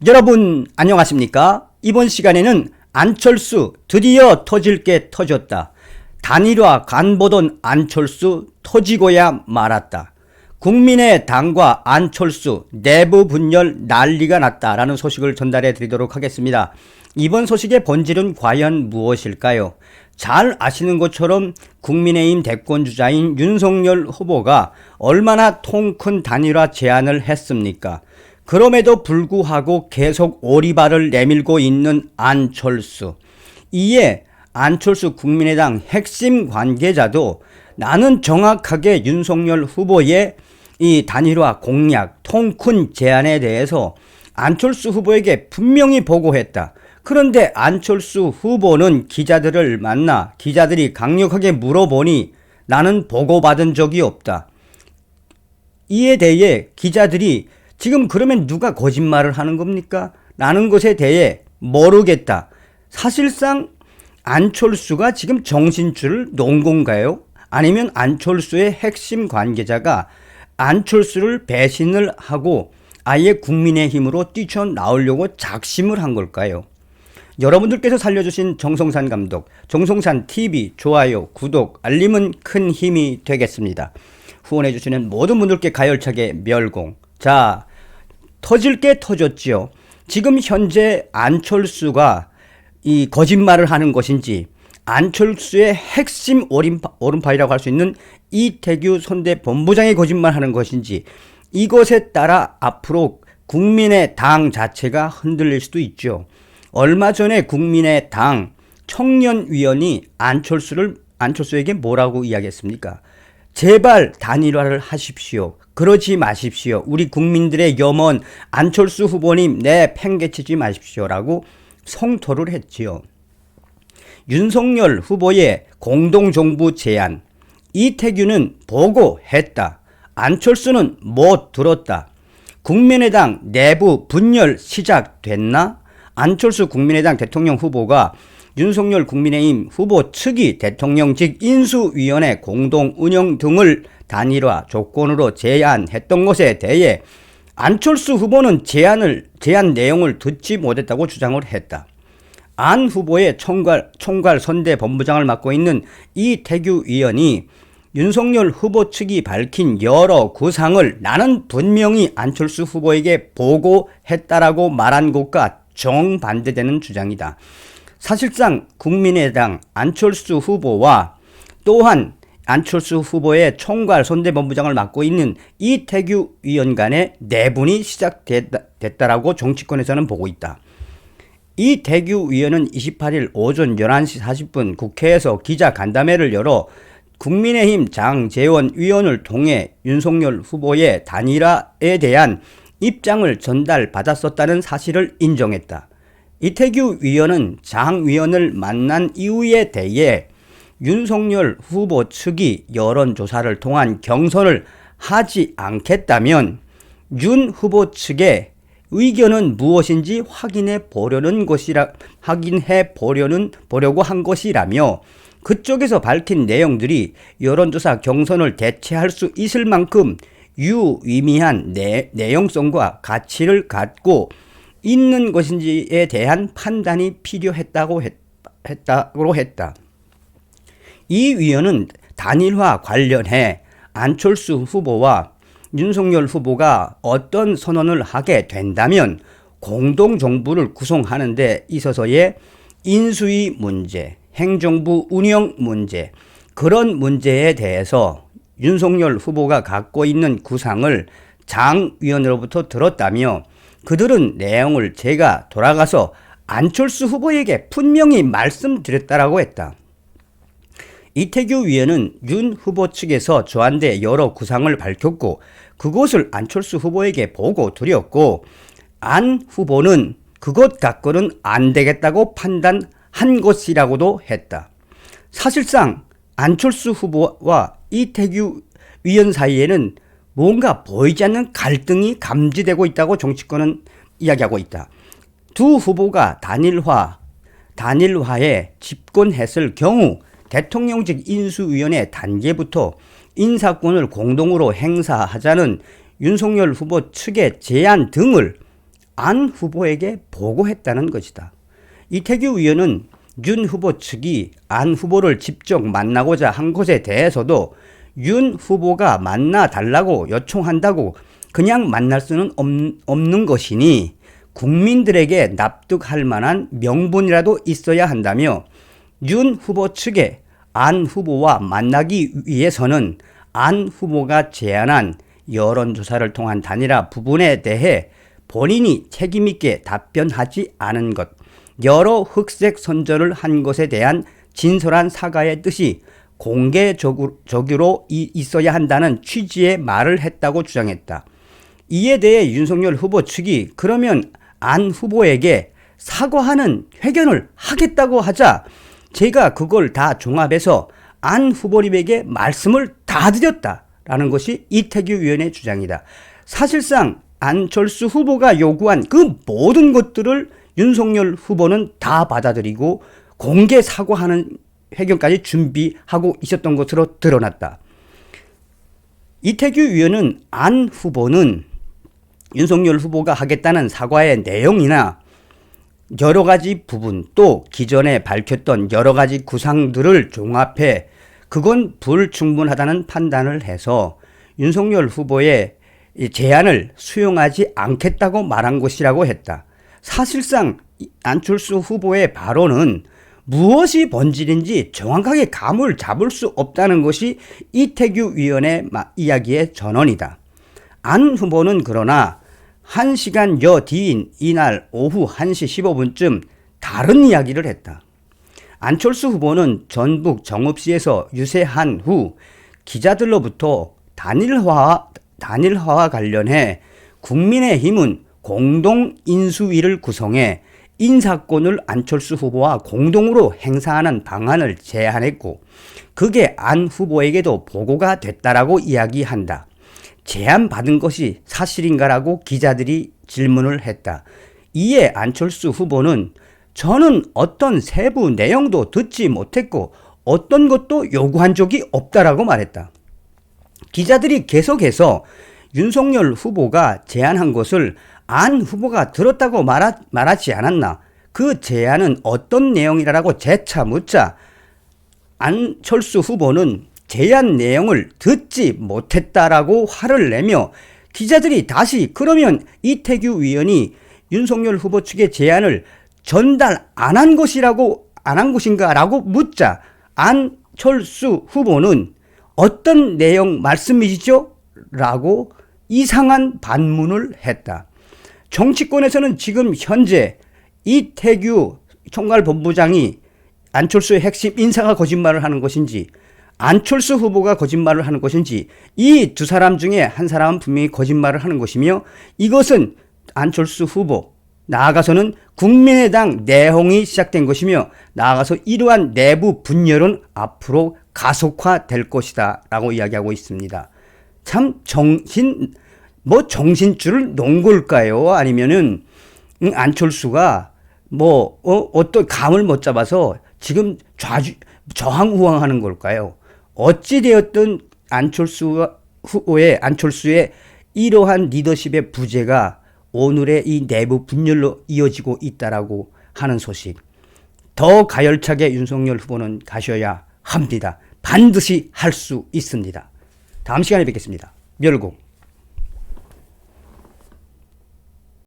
여러분 안녕하십니까? 이번 시간에는 안철수 드디어 터질 게 터졌다. 단일화 간보던 안철수 터지고야 말았다. 국민의당과 안철수 내부 분열 난리가 났다라는 소식을 전달해 드리도록 하겠습니다. 이번 소식의 본질은 과연 무엇일까요? 잘 아시는 것처럼 국민의힘 대권주자인 윤석열 후보가 얼마나 통 큰 단일화 제안을 했습니까? 그럼에도 불구하고 계속 오리발을 내밀고 있는 안철수. 이에 안철수 국민의당 핵심 관계자도 나는 정확하게 윤석열 후보의 이 단일화 공약, 통 큰 제안에 대해서 안철수 후보에게 분명히 보고했다. 그런데 안철수 후보는 기자들을 만나 기자들이 강력하게 물어보니 나는 보고받은 적이 없다. 이에 대해 기자들이 지금 그러면 누가 거짓말을 하는 겁니까? 라는 것에 대해 모르겠다. 사실상 안철수가 지금 정신줄을 놓은 건가요? 아니면 안철수의 핵심 관계자가 안철수를 배신을 하고 아예 국민의힘으로 뛰쳐나오려고 작심을 한 걸까요? 여러분들께서 살려주신 정성산 감독, 정성산 TV 좋아요, 구독, 알림은 큰 힘이 되겠습니다. 후원해주시는 모든 분들께 가열차게 멸공. 자, 터질 게 터졌지요. 지금 현재 안철수가 이 거짓말을 하는 것인지 안철수의 핵심 오른팔이라고 할 수 있는 이태규 선대 본부장이 거짓말하는 것인지 이것에 따라 앞으로 국민의당 자체가 흔들릴 수도 있죠. 얼마 전에 국민의당 청년위원이 안철수에게 뭐라고 이야기했습니까? 제발 단일화를 하십시오. 그러지 마십시오. 우리 국민들의 염원 안철수 후보님 팽개치지 마십시오라고 성토를 했지요. 윤석열 후보의 공동정부 제안, 이태규는 보고했다. 안철수는 못 들었다. 국민의당 내부 분열 시작됐나? 안철수 국민의당 대통령 후보가 윤석열 국민의힘 후보 측이 대통령직 인수위원회 공동 운영 등을 단일화 조건으로 제안했던 것에 대해 안철수 후보는 제안 내용을 듣지 못했다고 주장을 했다. 안 후보의 총괄 선대 본부장을 맡고 있는 이태규 의원이 윤석열 후보 측이 밝힌 여러 구상을 나는 분명히 안철수 후보에게 보고했다라고 말한 것과 정반대되는 주장이다. 사실상 국민의당 안철수 후보와 또한 안철수 후보의 총괄 선대본부장을 맡고 있는 이태규 의원 간의 내분이 시작됐다라고 정치권에서는 보고 있다. 이태규 의원은 28일 오전 11시 40분 국회에서 기자간담회를 열어 국민의힘 장제원 의원을 통해 윤석열 후보의 단일화에 대한 입장을 전달받았었다는 사실을 인정했다. 이태규 의원은 장 의원을 만난 이유에 대해 윤석열 후보 측이 여론조사를 통한 경선을 하지 않겠다면 윤 후보 측의 의견은 무엇인지 확인해 보려고 한 것이라며 그쪽에서 밝힌 내용들이 여론조사 경선을 대체할 수 있을 만큼 유의미한 내용성과 가치를 갖고 있는 것인지에 대한 판단이 필요했다고 했다. 이 위원은 단일화 관련해 안철수 후보와 윤석열 후보가 어떤 선언을 하게 된다면 공동정부를 구성하는 데 있어서의 인수위 문제, 행정부 운영 문제, 그런 문제에 대해서 윤석열 후보가 갖고 있는 구상을 장 위원으로부터 들었다며 그들은 내용을 제가 돌아가서 안철수 후보에게 분명히 말씀드렸다라고 했다. 이태규 위원은 윤 후보 측에서 저한테 여러 구상을 밝혔고 그것을 안철수 후보에게 보고 드렸고 안 후보는 그것 갖고는 안 되겠다고 판단한 것이라고도 했다. 사실상 안철수 후보와 이태규 위원 사이에는 뭔가 보이지 않는 갈등이 감지되고 있다고 정치권은 이야기하고 있다. 두 후보가 단일화에 집권했을 경우 대통령직 인수위원회 단계부터 인사권을 공동으로 행사하자는 윤석열 후보 측의 제안 등을 안 후보에게 보고했다는 것이다. 이태규 의원은 윤 후보 측이 안 후보를 직접 만나고자 한 것에 대해서도 윤 후보가 만나 달라고 요청한다고 그냥 만날 수는 없는 것이니 국민들에게 납득할 만한 명분이라도 있어야 한다며 윤 후보 측에 안 후보와 만나기 위해서는 안 후보가 제안한 여론조사를 통한 단일화 부분에 대해 본인이 책임있게 답변하지 않은 것, 여러 흑색 선전을 한 것에 대한 진솔한 사과의 뜻이 공개적으로 있어야 한다는 취지의 말을 했다고 주장했다. 이에 대해 윤석열 후보 측이 그러면 안 후보에게 사과하는 회견을 하겠다고 하자 제가 그걸 다 종합해서 안 후보님에게 말씀을 다 드렸다라는 것이 이태규 의원의 주장이다. 사실상 안철수 후보가 요구한 그 모든 것들을 윤석열 후보는 다 받아들이고 공개 사과하는 회견까지 준비하고 있었던 것으로 드러났다. 이태규 의원은 안 후보는 윤석열 후보가 하겠다는 사과의 내용이나 여러 가지 부분 또 기존에 밝혔던 여러 가지 구상들을 종합해 그건 불충분하다는 판단을 해서 윤석열 후보의 제안을 수용하지 않겠다고 말한 것이라고 했다. 사실상 안철수 후보의 발언은 무엇이 본질인지 정확하게 감을 잡을 수 없다는 것이 이태규 의원의 이야기의 전언이다. 안 후보는 그러나 1시간여 뒤인 이날 오후 1시 15분쯤 다른 이야기를 했다. 안철수 후보는 전북 정읍시에서 유세한 후 기자들로부터 단일화와 관련해 국민의힘은 공동 인수위를 구성해 인사권을 안철수 후보와 공동으로 행사하는 방안을 제안했고 그게 안 후보에게도 보고가 됐다라고 이야기한다. 제안받은 것이 사실인가라고 기자들이 질문을 했다. 이에 안철수 후보는 저는 어떤 세부 내용도 듣지 못했고 어떤 것도 요구한 적이 없다라고 말했다. 기자들이 계속해서 윤석열 후보가 제안한 것을 안 후보가 들었다고 말하지 않았나? 그 제안은 어떤 내용이라고 재차 묻자 안철수 후보는 제안 내용을 듣지 못했다라고 화를 내며 기자들이 다시 그러면 이태규 의원이 윤석열 후보 측의 제안을 전달 안 한 것인가라고 묻자 안철수 후보는 어떤 내용 말씀이시죠? 라고 이상한 반문을 했다. 정치권에서는 지금 현재 이태규 총괄본부장이 안철수의 핵심 인사가 거짓말을 하는 것인지 안철수 후보가 거짓말을 하는 것인지 이 두 사람 중에 한 사람은 분명히 거짓말을 하는 것이며 이것은 안철수 후보 나아가서는 국민의당 내홍이 시작된 것이며 나아가서 이러한 내부 분열은 앞으로 가속화될 것이다 라고 이야기하고 있습니다. 참 정신줄을 놓은 걸까요? 아니면은 안철수가 어떤 감을 못 잡아서 지금 저항우왕하는 걸까요? 어찌되었든 안철수의 이러한 리더십의 부재가 오늘의 이 내부 분열로 이어지고 있다라고 하는 소식. 더 가열차게 윤석열 후보는 가셔야 합니다. 반드시 할 수 있습니다. 다음 시간에 뵙겠습니다. 멸공.